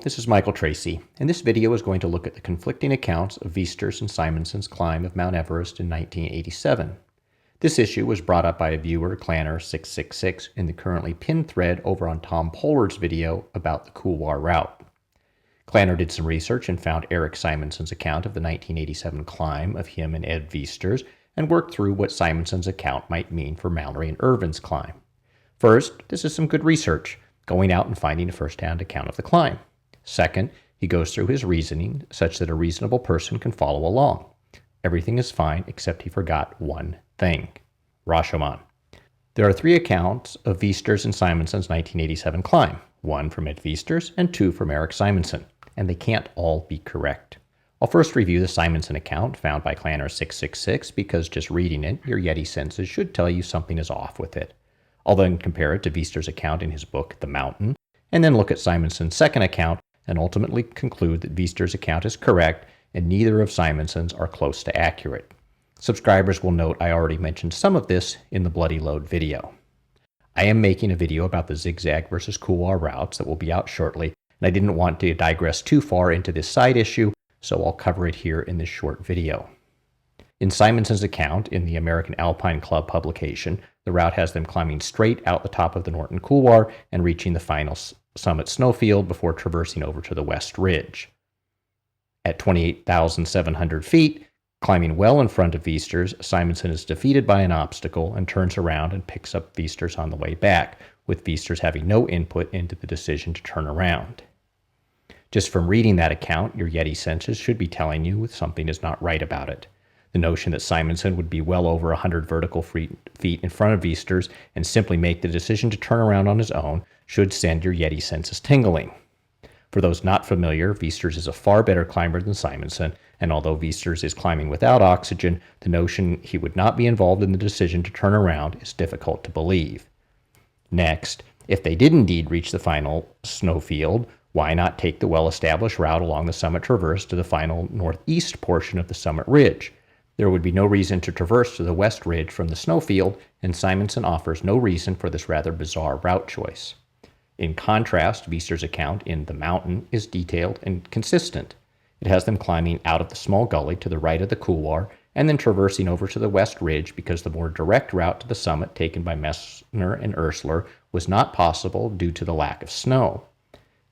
this is Michael Tracy, and this video is going to look at the conflicting accounts of Viesturs and Simonson's climb of Mount Everest in 1987. This issue was brought up by a viewer, Clanner666, in the currently pinned thread over on Tom Polar's video about the Couloir route. Clanner did some research and found Eric Simonson's account of the 1987 climb of him and Ed Viesturs and worked through what Simonson's account might mean for Mallory and Irvin's climb. First, this is some good research, going out and finding a first-hand account of the climb. Second, he goes through his reasoning such that a reasonable person can follow along. Everything is fine except he forgot one thing. Rashomon. There are three accounts of Viesturs and Simonson's 1987 climb, one from Ed Viesturs and two from Eric Simonson, and they can't all be correct. I'll first review the Simonson account found by Clanner666 because just reading it, your Yeti senses should tell you something is off with it. I'll then compare it to Viesturs' account in his book, The Mountain, and then look at Simonson's second account and ultimately conclude that Viesturs' account is correct and neither of Simonson's are close to accurate. Subscribers will note I already mentioned some of this in the Bloody Load video. I am making a video about the zigzag versus couloir routes that will be out shortly, and I didn't want to digress too far into this side issue, so I'll cover it here in this short video. In Simonson's account in the American Alpine Club publication, the route has them climbing straight out the top of the Norton Couloir and reaching the final summit snowfield before traversing over to the West Ridge. At 28,700 feet, climbing well in front of Viesturs, Simonson is defeated by an obstacle and turns around and picks up Viesturs on the way back, with Viesturs having no input into the decision to turn around. Just from reading that account, your Yeti senses should be telling you something is not right about it. The notion that Simonson would be well over 100 vertical feet in front of Viesturs and simply make the decision to turn around on his own should send your Yeti senses tingling. For those not familiar, Viesturs is a far better climber than Simonson, and although Viesturs is climbing without oxygen, the notion he would not be involved in the decision to turn around is difficult to believe. Next, if they did indeed reach the final snowfield, why not take the well-established route along the summit traverse to the final northeast portion of the summit ridge? There would be no reason to traverse to the West Ridge from the snowfield, and Simonson offers no reason for this rather bizarre route choice. In contrast, Viesturs' account in The Mountain is detailed and consistent. It has them climbing out of the small gully to the right of the couloir and then traversing over to the West Ridge because the more direct route to the summit taken by Messner and Ursler was not possible due to the lack of snow.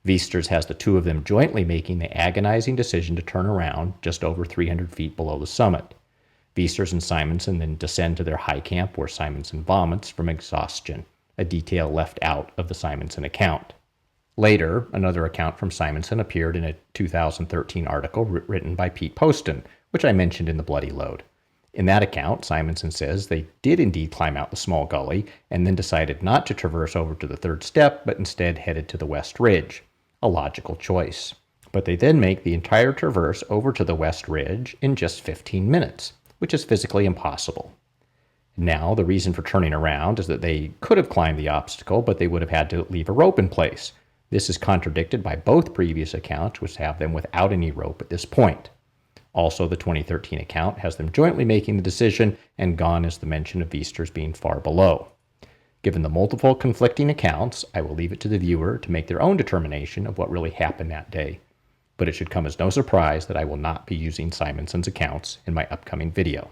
Viesturs has the two of them jointly making the agonizing decision to turn around just over 300 feet below the summit. Viesturs and Simonson then descend to their high camp where Simonson vomits from exhaustion, a detail left out of the Simonson account. Later, another account from Simonson appeared in a 2013 article written by Pete Poston, which I mentioned in the Bloody Load. In that account, Simonson says they did indeed climb out the small gully and then decided not to traverse over to the third step, but instead headed to the West Ridge, a logical choice. But they then make the entire traverse over to the West Ridge in just 15 minutes, which is physically impossible. Now, the reason for turning around is that they could have climbed the obstacle, but they would have had to leave a rope in place. This is contradicted by both previous accounts, which have them without any rope at this point. Also, the 2013 account has them jointly making the decision, and gone is the mention of Viesturs being far below. Given the multiple conflicting accounts, I will leave it to the viewer to make their own determination of what really happened that day. But it should come as no surprise that I will not be using Simonson's accounts in my upcoming video.